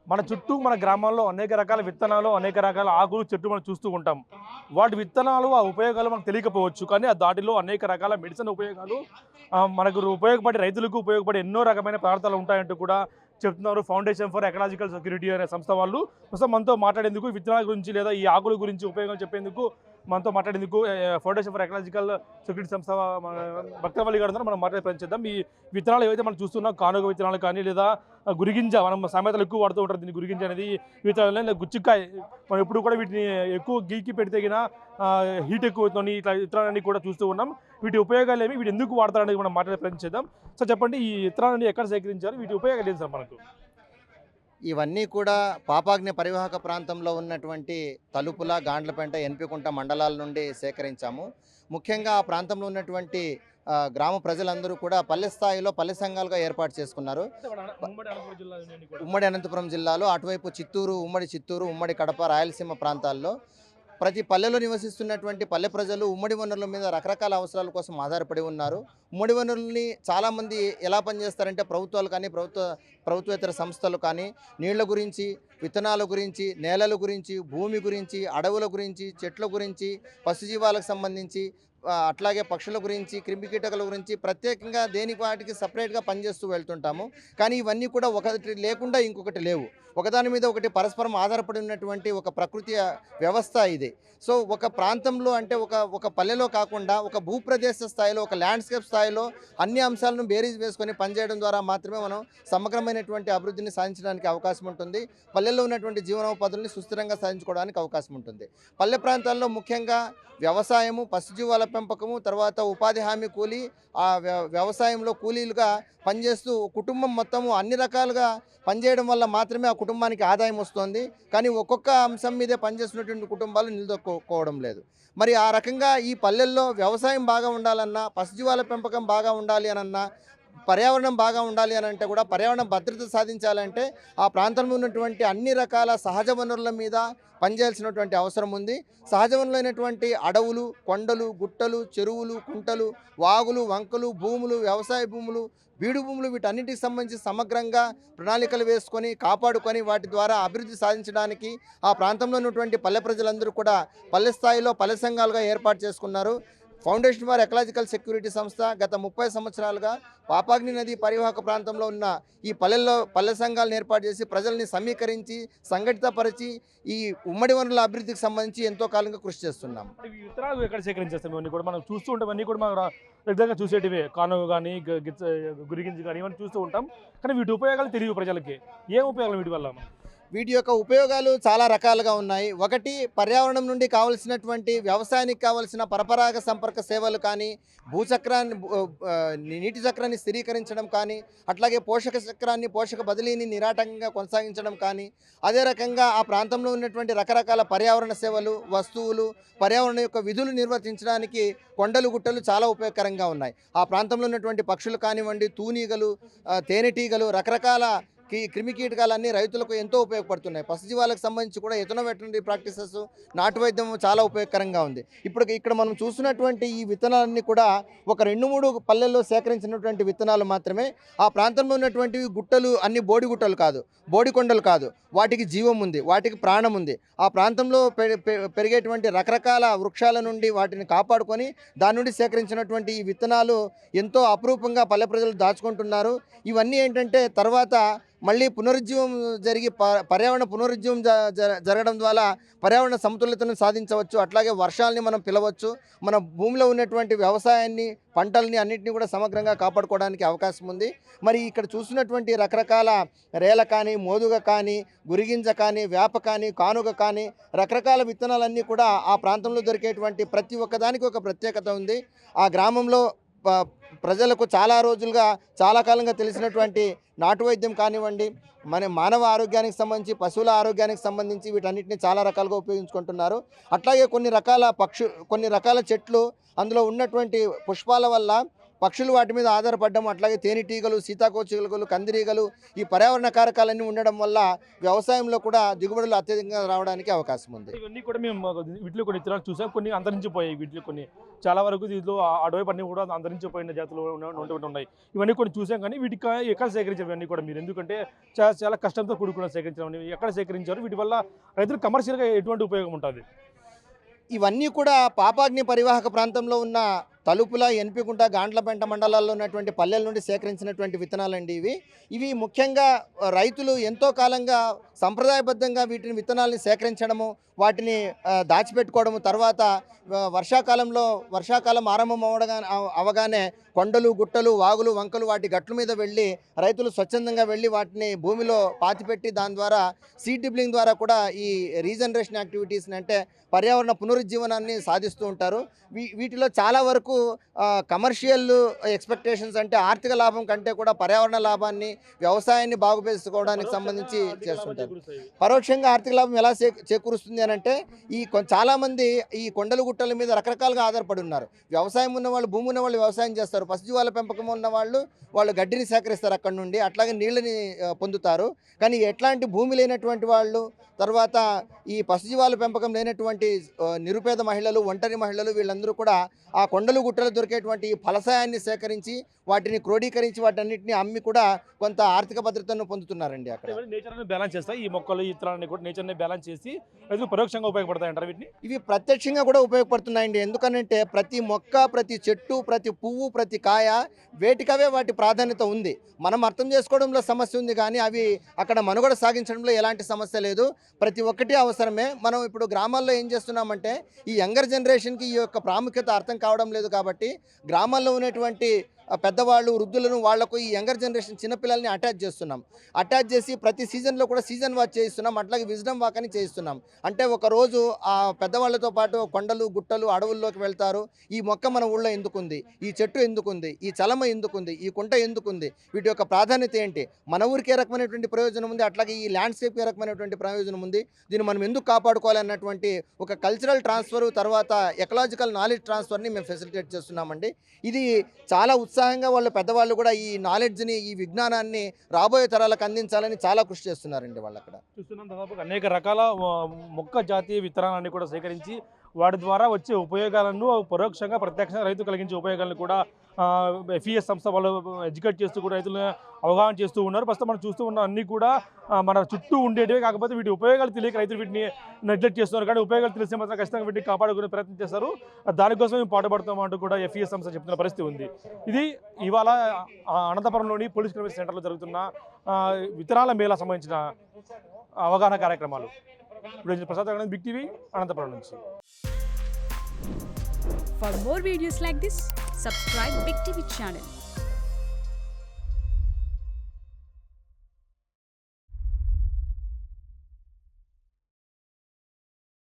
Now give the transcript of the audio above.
మన చుట్టూ మన గ్రామాల్లో అనేక రకాల విత్తనాలు, అనేక రకాల ఆకులు, చెట్లు మనం చూస్తూ ఉంటాం. వాటి విత్తనాలు, ఆ ఉపయోగాలు మనకు తెలియకపోవచ్చు. కానీ దాటిలో అనేక రకాల మెడిసిన్ ఉపయోగాలు మనకు ఉపయోగపడే రైతులకు ఉపయోగపడే ఎన్నో రకమైన పదార్థాలు ఉంటాయంటూ కూడా చెప్తున్నారు. ఫౌండేషన్ ఫర్ ఎకలాజికల్ సెక్యూరిటీ అనే సంస్థ వాళ్ళు. ప్రస్తుతం మనతో మాట్లాడేందుకు విత్తనాల గురించి లేదా ఈ ఆకుల గురించి ఉపయోగాలు చెప్పేందుకు మనతో మాట్లాడేందుకు ఫౌండేషన్ ఫర్ ఎకలాజికల్ సెక్యూరిటీ సంస్థ భక్తవల్లి గారు ఉన్నారు. మనం మాట్లాడే ప్రయత్నం చేద్దాం. ఈ విత్తనాలు ఏవైతే మనం చూస్తున్నాం, కానుగ విత్తనాలు కానీ లేదా గురిగింజ, మనం సామెతలు ఎక్కువ వాడుతూ ఉంటారు. దీన్ని గురిగింజ అనేది విత్తనాలు, గుచ్చికాయ. మనం ఎప్పుడు కూడా వీటిని ఎక్కువ గీకి పెడితే హీట్ ఎక్కువ అవుతుంది. ఇట్లా విత్తనాలన్నీ కూడా చూస్తూ ఉన్నాం. వీటి ఉపయోగాలు ఏమి, వీటి ఎందుకు వాడతారనేది మనం మాట్లాడే ప్రయత్నం చేద్దాం. సో చెప్పండి, ఈ విత్తనాలన్నీ ఎక్కడ సేకరించారు, వీటి ఉపయోగాలు ఏంటి సార్ మనకు? ఇవన్నీ కూడా పాపాగ్ని పరివాహక ప్రాంతంలో ఉన్నటువంటి తలుపుల, గాండ్లపేంట, ఎన్పికుంట మండలాల నుండి సేకరించాము. ముఖ్యంగా ఆ ప్రాంతంలో ఉన్నటువంటి గ్రామ ప్రజలందరూ కూడా పల్లె స్థాయిలో పల్లె సంఘాలుగా ఏర్పాటు చేసుకున్నారు. ఉమ్మడి అనంతపురం జిల్లాలో అటువైపు చిత్తూరు, ఉమ్మడి చిత్తూరు, ఉమ్మడి కడప, రాయలసీమ ప్రాంతాల్లో ప్రతి పల్లెలో నివసిస్తున్నటువంటి పల్లె ప్రజలు ఉమ్మడి వనరుల మీద రకరకాల అవసరాల కోసం ఆధారపడి ఉన్నారు. ఉమ్మడి వనరుల్ని చాలామంది ఎలా పనిచేస్తారంటే ప్రభుత్వాలు కానీ ప్రభుత్వేతర సంస్థలు కానీ నీళ్ల గురించి, విత్తనాల గురించి, నేలల గురించి, భూమి గురించి, అడవుల గురించి, చెట్ల గురించి, పశుజీవాలకు సంబంధించి, అట్లాగే పక్షుల గురించి, క్రిమికీటకుల గురించి ప్రత్యేకంగా దేనికి వాటికి సపరేట్గా పనిచేస్తూ వెళ్తుంటాము. కానీ ఇవన్నీ కూడా ఒకటి లేకుండా ఇంకొకటి లేవు. ఒకదాని మీద ఒకటి పరస్పరం ఆధారపడి ఉన్నటువంటి ఒక ప్రకృతి వ్యవస్థ ఇది. సో ఒక ప్రాంతంలో అంటే ఒక పల్లెలో కాకుండా ఒక భూప్రదేశ స్థాయిలో, ఒక ల్యాండ్స్కేప్ స్థాయిలో అన్ని అంశాలను బేరీజ్ వేసుకొని పనిచేయడం ద్వారా మాత్రమే మనం సమగ్రమైనటువంటి అభివృద్ధిని సాధించడానికి అవకాశం ఉంటుంది. పల్లెల్లో ఉన్నటువంటి జీవనోపాధుల్ని సుస్థిరంగా సాధించుకోవడానికి అవకాశం ఉంటుంది. పల్లె ప్రాంతాల్లో ముఖ్యంగా వ్యవసాయము, పశుజీవాల పెంపకము, తర్వాత ఉపాధి హామీ కూలీ, ఆ వ్యవసాయంలో కూలీలుగా పనిచేస్తూ కుటుంబం మొత్తము అన్ని రకాలుగా పనిచేయడం వల్ల మాత్రమే ఆ కుటుంబానికి ఆదాయం వస్తుంది. కానీ ఒక్కొక్క అంశం మీదే పనిచేస్తున్నటువంటి కుటుంబాలు నిలదొక్కుకోవడం లేదు. మరి ఆ రకంగా ఈ పల్లెల్లో వ్యవసాయం బాగా ఉండాలన్నా, పశుజీవాల పెంపకం బాగా ఉండాలి అనన్నా, పర్యావరణం బాగా ఉండాలి అని అంటే కూడా పర్యావరణ భద్రత సాధించాలంటే ఆ ప్రాంతంలో ఉన్నటువంటి అన్ని రకాల సహజ వనరుల మీద పనిచేయాల్సినటువంటి అవసరం ఉంది. సహజ వనరులైనటువంటి అడవులు, కొండలు, గుట్టలు, చెరువులు, కుంటలు, వాగులు, వంకలు, భూములు, వ్యవసాయ భూములు, బీడు భూములు, వీటన్నిటికి సంబంధించి సమగ్రంగా ప్రణాళికలు వేసుకొని కాపాడుకొని వాటి ద్వారా అభివృద్ధి సాధించడానికి ఆ ప్రాంతంలో ఉన్నటువంటి పల్లె ప్రజలందరూ కూడా పల్లె స్థాయిలో పల్లె సంఘాలుగా ఏర్పాటు చేసుకున్నారు. ఫౌండేషన్ ఫర్ ఎకలాజికల్ సెక్యూరిటీ సంస్థ గత 30 సంవత్సరాలుగా పాపాగ్ని నది పరివాహక ప్రాంతంలో ఉన్న ఈ పల్లె సంఘాలను ఏర్పాటు చేసి ప్రజల్ని సమీకరించి, సంఘటితపరిచి ఈ ఉమ్మడి వనరుల అభివృద్ధికి సంబంధించి ఎంతో కాలంగా కృషి చేస్తున్నాం. విత్తనాలు ఎక్కడ సేకరించేస్తాం? ఇవన్నీ కూడా మనం చూస్తూ ఉంటాం. అన్నీ కూడా మనం రెగ్యులర్గా చూసేటివే. కానుగ కానీ, గురిగింజ కానీ ఇవన్నీ చూస్తూ ఉంటాం. కానీ వీటి ఉపయోగాలు తెలియవు ప్రజలకి. ఏం ఉపయోగాలు వీటి వల్ల? వీటి యొక్క ఉపయోగాలు చాలా రకాలుగా ఉన్నాయి. ఒకటి, పర్యావరణం నుండి కావలసినటువంటి వ్యవసాయానికి కావలసిన పరపరాగ సంపర్క సేవలు కానీ, నీటి చక్రాన్ని స్థిరీకరించడం కానీ, అట్లాగే పోషక బదిలీని నిరాటంకంగా కొనసాగించడం కానీ, అదే రకంగా ఆ ప్రాంతంలో ఉన్నటువంటి రకరకాల పర్యావరణ సేవలు, వస్తువులు, పర్యావరణం యొక్క విధులు నిర్వర్తించడానికి కొండలు, గుట్టలు చాలా ఉపయోగకరంగా ఉన్నాయి. ఆ ప్రాంతంలో ఉన్నటువంటి పక్షులు కానివ్వండి, తూనీగలు, తేనెటీగలు, రకరకాల క్రిమికీటకాలన్నీ రైతులకు ఎంతో ఉపయోగపడుతున్నాయి. పశుజీవాలకు సంబంధించి కూడా ఎథనో వెటనరీ ప్రాక్టీసెస్, నాటు వైద్యం చాలా ఉపయోగకరంగా ఉంది. ఇక్కడ మనం చూస్తున్నటువంటి ఈ విత్తనాలన్నీ కూడా ఒక 2-3 పల్లెల్లో సేకరించినటువంటి విత్తనాలు మాత్రమే. ఆ ప్రాంతంలో ఉన్నటువంటివి గుట్టలు అన్ని బోడి గుట్టలు కాదు, బోడి కొండలు కాదు. వాటికి జీవం ఉంది, వాటికి ప్రాణం ఉంది. ఆ ప్రాంతంలో పెరిగేటువంటి రకరకాల వృక్షాల నుండి వాటిని కాపాడుకొని దాని నుండి సేకరించినటువంటి ఈ విత్తనాలు ఎంతో అపురూపంగా పల్లె ప్రజలు దాచుకుంటున్నారు. ఇవన్నీ ఏంటంటే తర్వాత మళ్ళీ పునరుజ్జీవం జరిగి పర్యావరణ పునరుజ్జీవం జరగడం ద్వారా పర్యావరణ సమతుల్యతను సాధించవచ్చు. అట్లాగే వర్షాలని మనం పిలవచ్చు. మన భూమిలో ఉన్నటువంటి వ్యవసాయాన్ని, పంటల్ని అన్నింటినీ కూడా సమగ్రంగా కాపాడుకోవడానికి అవకాశం ఉంది. మరి ఇక్కడ చూసినటువంటి రకరకాల రేల కానీ, మోదుగ కానీ, గురిగింజ కానీ, వేప కానీ, కానుగ కానీ రకరకాల విత్తనాలన్నీ కూడా ఆ ప్రాంతంలో దొరికేటువంటి ప్రతి ఒక్కదానికి ఒక ప్రత్యేకత ఉంది. ఆ గ్రామంలో ప్రజలకు చాలా రోజులుగా, చాలా కాలంగా తెలిసినటువంటి నాటు వైద్యం కానివ్వండి, మానవ ఆరోగ్యానికి సంబంధించి, పశువుల ఆరోగ్యానికి సంబంధించి వీటన్నిటిని చాలా రకాలుగా ఉపయోగించుకుంటున్నారు. అట్లాగే కొన్ని రకాల చెట్లు, అందులో ఉన్నటువంటి పుష్పాల వల్ల పక్షులు వాటి మీద ఆధారపడడం, అట్లాగే తేనెటీగలు, సీతాకోచిలుకలు, కందిరీగలు, ఈ పర్యావరణ కారకాలన్నీ ఉండడం వల్ల వ్యవసాయంలో కూడా దిగుబడులు అత్యధికంగా రావడానికి అవకాశం ఉంది. ఇవన్నీ కూడా మేము వీటిలో కొన్ని విత్తనాలు చూసాం, కొన్ని అంతరించిపోయాయి. వీటిలో కొన్ని చాలా వరకు దీంట్లో అటువైపు అన్ని కూడా అంతరించిపోయిన జాతులు ఉన్నాయి. ఇవన్నీ కొన్ని చూసాం, కానీ వీటికి ఎక్కడ సేకరించారు ఇవన్నీ కూడా మీరు? ఎందుకంటే చాలా కష్టంతో కూడుకున్న సేకరించడం, ఎక్కడ సేకరించారు? వీటి వల్ల రైతులు కమర్షియల్గా ఎటువంటి ఉపయోగం ఉంటుంది? ఇవన్నీ కూడా పాపాగ్ని పరివాహక ప్రాంతంలో ఉన్న తలుపుల, ఎన్పికుంట, గాండ్లపెంట మండలాల్లో ఉన్నటువంటి పల్లెల నుండి సేకరించినటువంటి విత్తనాలండి ఇవి ముఖ్యంగా రైతులు ఎంతో కాలంగా సంప్రదాయబద్ధంగా వీటిని విత్తనాలని సేకరించడము, వాటిని దాచిపెట్టుకోవడము, తర్వాత వర్షాకాలం ఆరంభం అవగానే కొండలు, గుట్టలు, వాగులు, వంకలు వాటి గట్ల మీద వెళ్ళి రైతులు స్వచ్ఛందంగా వెళ్ళి వాటిని భూమిలో పాతిపెట్టి దాని ద్వారా సీడ్ డ్రిబ్లింగ్ ద్వారా కూడా ఈ రీజనరేషన్ యాక్టివిటీస్ని, అంటే పర్యావరణ పునరుజ్జీవనాన్ని సాధిస్తూ ఉంటారు. వీటిలో చాలా వరకు కమర్షియల్ ఎక్స్పెక్టేషన్స్, అంటే ఆర్థిక లాభం కంటే కూడా పర్యావరణ లాభాన్ని, వ్యవసాయాన్ని బాగుపరుచుకోవడానికి సంబంధించి చేస్తుంటారు. పరోక్షంగా ఆర్థిక లాభం ఎలా చేకూరుస్తుంది అని అంటే చాలామంది ఈ కొండలు, గుట్టల మీద రకరకాలుగా ఆధారపడి ఉన్నారు. వ్యవసాయం ఉన్న వాళ్ళు, భూమి ఉన్న వాళ్ళు వ్యవసాయం చేస్తారు, పశుజీవాల పెంపకం ఉన్న వాళ్ళు గడ్డిని సేకరిస్తారు అక్కడ నుండి, అట్లాగే నీళ్ళని పొందుతారు. కానీ ఎట్లాంటి భూమి లేనటువంటి వాళ్ళు, తర్వాత ఈ పశుజీవాల పెంపకం లేనటువంటి నిరుపేద మహిళలు, ఒంటరి మహిళలు, వీళ్ళందరూ కూడా ఆ కొండలు, గుట్టలు దొరికేటువంటి ఫలసాయాన్ని సేకరించి వాటిని క్రోడీకరించి వాటన్నిటిని అమ్మి కూడా కొంత ఆర్థిక భద్రతను పొందుతున్నారండి. అక్కడ నేచర్ని బ్యాలెన్స్ చేస్తాయి ఈ మొక్కలు, ఈ ఇతరాలని కూడా నేచర్ని బ్యాలెన్స్ చేసి రైతులు పరోక్షంగా ఉపయోగపడతాయి అంటారు. ఇవి ప్రత్యక్షంగా కూడా ఉపయోగపడుతున్నాయండి. ఎందుకనంటే ప్రతి మొక్క, ప్రతి చెట్టు, ప్రతి పువ్వు, ప్రతి కాయ వేటికవే వాటి ప్రాధాన్యత ఉంది. మనం అర్థం చేసుకోవడంలో సమస్య ఉంది, కానీ అవి అక్కడ మనుగడ సాగించడంలో ఎలాంటి సమస్య లేదు. ప్రతి ఒక్కటి అవసరమే. మనం ఇప్పుడు గ్రామాల్లో ఏం చేస్తున్నామంటే ఈ యంగర్ జనరేషన్కి ఈ యొక్క ప్రాముఖ్యత అర్థం కావడం లేదు. కాబట్టి గ్రామాల్లో ఉన్నటువంటి పెద్దవాళ్ళు, వృద్ధులను, వాళ్లకు ఈ యంగర్ జనరేషన్ చిన్నపిల్లల్ని అటాచ్ చేసి ప్రతి సీజన్లో కూడా సీజన్ వాక్ చేయిస్తున్నాం, అట్లాగే విజ్డమ్ వాక్ అని చేయిస్తున్నాం. అంటే ఒకరోజు ఆ పెద్దవాళ్ళతో పాటు కొండలు, గుట్టలు, అడవుల్లోకి వెళ్తారు. ఈ మొక్క మన ఊళ్ళో ఎందుకుంది, ఈ చెట్టు ఎందుకుంది, ఈ చలమ ఎందుకుంది, ఈ కుంట ఎందుకుంది, వీటి యొక్క ప్రాధాన్యత ఏంటి, మన ఊరికి ఏ రకమైనటువంటి ప్రయోజనం ఉంది, అట్లాగే ఈ ల్యాండ్స్కేప్ ఏ రకమైనటువంటి ప్రయోజనం ఉంది, దీన్ని మనం ఎందుకు కాపాడుకోవాలి అన్నటువంటి ఒక కల్చరల్ ట్రాన్స్ఫర్, తర్వాత ఎకలాజికల్ నాలెడ్జ్ ట్రాన్స్ఫర్ని మేము ఫెసిలిటేట్ చేస్తున్నామండి. ఇది చాలా ఉత్సాహంగా వాళ్ళు పెద్దవాళ్ళు కూడా ఈ నాలెడ్జ్ని, ఈ విజ్ఞానాన్ని రాబోయే తరాలకు అందించాలని చాలా కృషి చేస్తున్నారండి. వాళ్ళు అక్కడ చూస్తున్నాం దాదాపు అనేక రకాల మొక్క జాతీయ విత్తనాలన్నీ కూడా సేకరించి వాటి ద్వారా వచ్చే ఉపయోగాలను పరోక్షంగా, ప్రత్యక్షంగా రైతు కలిగించే ఉపయోగాలను కూడా FES సంస్థ వాళ్ళు ఎడ్యుకేట్ చేస్తూ కూడా రైతులను అవగాహన చేస్తూ ఉన్నారు. ప్రస్తుతం మనం చూస్తూ ఉన్న అన్నీ కూడా మన చుట్టూ ఉండేటివి, కాకపోతే వీటి ఉపయోగాలు తెలియక రైతులు వీటిని నెగ్లెక్ట్ చేస్తున్నారు. కానీ ఉపయోగాలు తెలిసే మాత్రం ఖచ్చితంగా వీటిని కాపాడుకునే ప్రయత్నం చేస్తారు. దానికోసం మేము పాటుపడతామంటూ కూడా FES సంస్థ చెప్తున్న పరిస్థితి ఉంది. ఇది ఇవాళ అనంతపురంలోని పోలీస్ క్లినిక్ సెంటర్లో జరుగుతున్న విత్తనాల మేళా సంబంధించిన అవగాహన కార్యక్రమాలు. ఇప్పుడు ప్రసాద్ బిగ్ టీవీ అనంతపురం నుంచి. For more videos like this, subscribe Big TV channel.